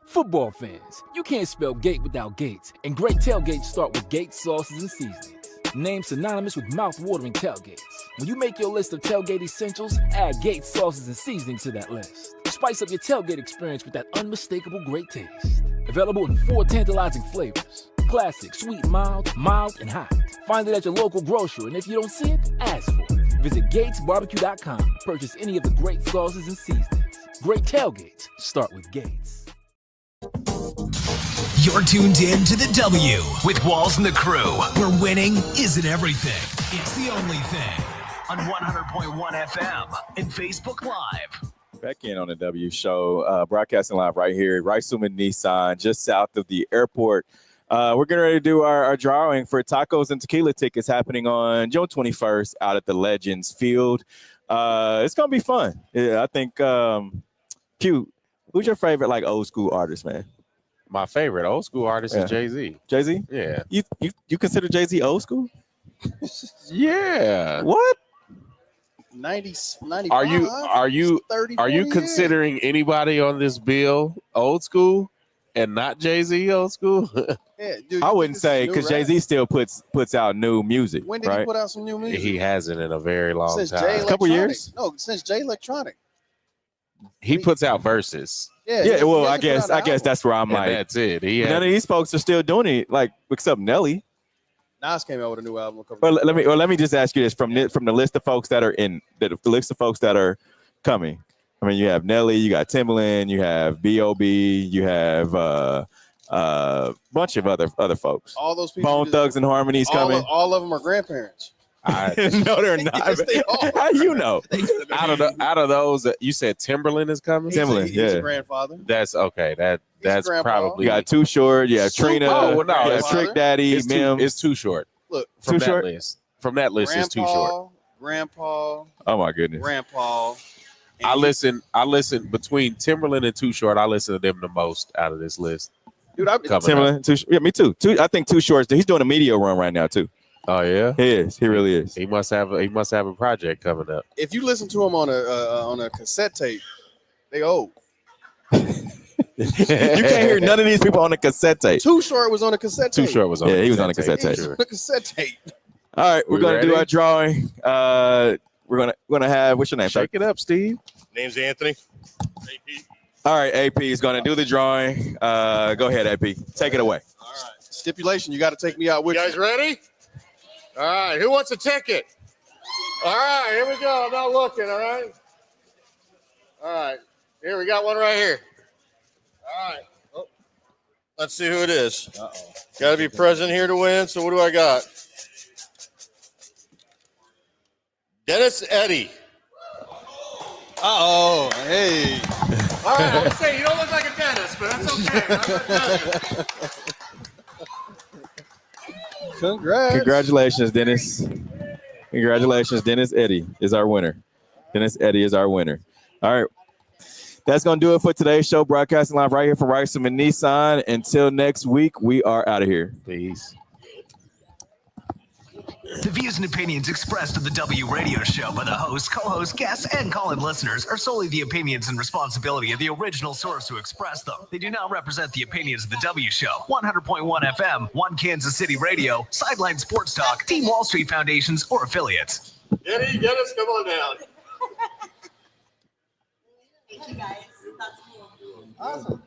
Football fans, you can't spell gate without Gates, and great tailgates start with Gates sauces and seasonings. Named synonymous with mouth-watering tailgates. When you make your list of tailgate essentials, add Gates sauces and seasonings to that list. Spice up your tailgate experience with that unmistakable great taste. Available in 4 tantalizing flavors. Classic, sweet, mild, and hot. Find it at your local grocer, and if you don't see it, ask for it. Visit GatesBarbecue.com. Purchase any of the great sauces and seasonings. Great tailgates start with Gates. You're tuned in to the W with Walls and the Crew, where winning isn't everything. It's the only thing. On 100.1 FM and Facebook Live. Back in on the W Show, broadcasting live right here at Reiselman Nissan, just south of the airport. We're getting ready to do our drawing for tacos and tequila tickets happening on June 21st out at the Legends Field. It's going to be fun. Yeah, I think, Q, who's your favorite, like, old school artist, man? My favorite old school artist Yeah. is Jay-Z. Jay-Z? Yeah. You consider Jay-Z old school? Yeah. What? 90, 95, Are you 30, are you 40 years. considering anybody on this bill old school and not Jay-Z old school? Yeah, dude, I you wouldn't think say this is because new rap? Jay-Z still puts out new music. When did right? he put out some new music? He hasn't in a very long Since time. Jay A couple Electronic. years? No, since Jay Electronic. He puts out verses. Yeah. Yeah, he well, hasn't I put guess out an that's where I'm And like, that's it. none of these folks are still doing it, like except Nelly. album. Nas came out with a new album a couple. Well, years let me just ask you this from the list of folks that are in the list of folks that are coming. I mean, you have Nelly, you got Timbaland, you have B.O.B., you have bunch of other folks. All those people. Bone Thugs and Harmony's coming. All of them are grandparents. No, they're not. Yes, they are. How you know? Out of those, you said Timberland is coming. Timbaland, He's a yeah. grandfather. That's okay. That's grandpa. probably You got Too Short, you have Trina, Oh, well, no, you have it's- Trick Daddy, it's Mims. it's too short. Look, From Too that short? list. From that list, it's too short. Grandpa, Oh my goodness. Grandpa. I listen between Timberland and Too Short. I listen to them the most out of this list. Dude, I've Coming up. Timbaland, yeah, me too. I think Too Short. He's doing a media run right now too. Oh yeah, He is. He really is. he must have a project coming up. if you listen to him on a cassette tape, they old. You can't hear none of these people on the cassette tape. Too Short was on a cassette Too tape. Short was on. Yeah, the he was on a cassette cassette He was tape. on a cassette tape. All right, we're We gonna do ready? our drawing. We're gonna have what's your name? Shake it up, Steve. Name's Anthony. All right, AP is gonna do the drawing. Go ahead, AP. Take it away. All right. Stipulation: you got to take me out with You you. guys ready? All right. Who wants a ticket? All right. Here we go. I'm not looking. All right. All right. Here we got one right here. All right. Oh. Let's see who it is. Got to be present here to win. So what do I got? Dennis Eddy. Oh, hey. All right. I'm gonna say you don't look like a dentist, but that's okay. Congrats. Congratulations, Dennis. Congratulations, Dennis Eddy is our winner. Dennis Eddy is our winner. All right. That's going to do it for today's show. Broadcasting live right here from Riceman and Nissan. Until next week, we are out of here. Peace. The views and opinions expressed on the W Radio Show by the hosts, co-hosts, guests, and call-in listeners are solely the opinions and responsibility of the original source who expressed them. They do not represent the opinions of the W Show, 100.1 FM, One Kansas City Radio, Sideline Sports Talk, Team Wall Street Foundations, or affiliates. Denny, Dennis, come on down. Thank you guys. That's cool. Awesome.